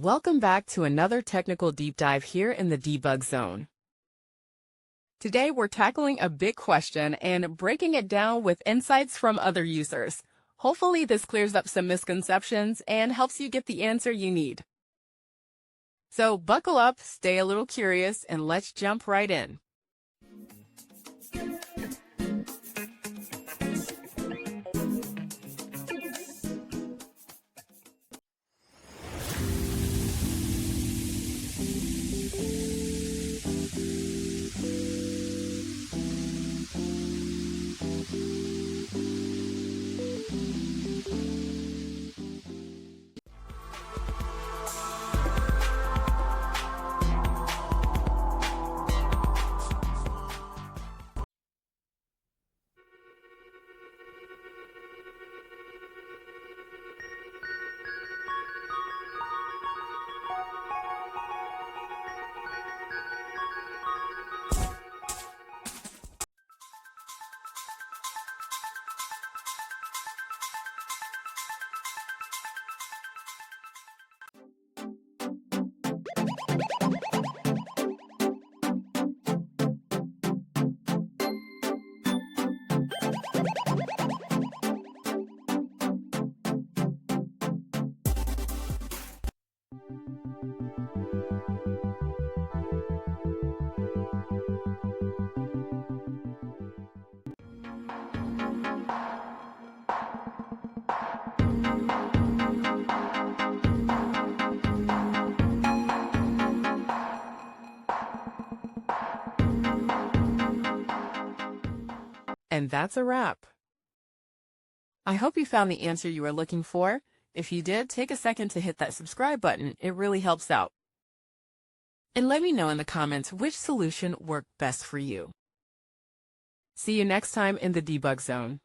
Welcome back to another technical deep dive here in the debug zone. Today we're tackling a big question and breaking it down with insights from other users. Hopefully this clears up some misconceptions and helps you get the answer you need. So buckle up, stay a little curious, and let's jump right in. And that's a wrap. I hope you found the answer you were looking for. If you did, take a second to hit that subscribe button. It really helps out. And let me know in the comments which solution worked best for you. See you next time in the debug zone.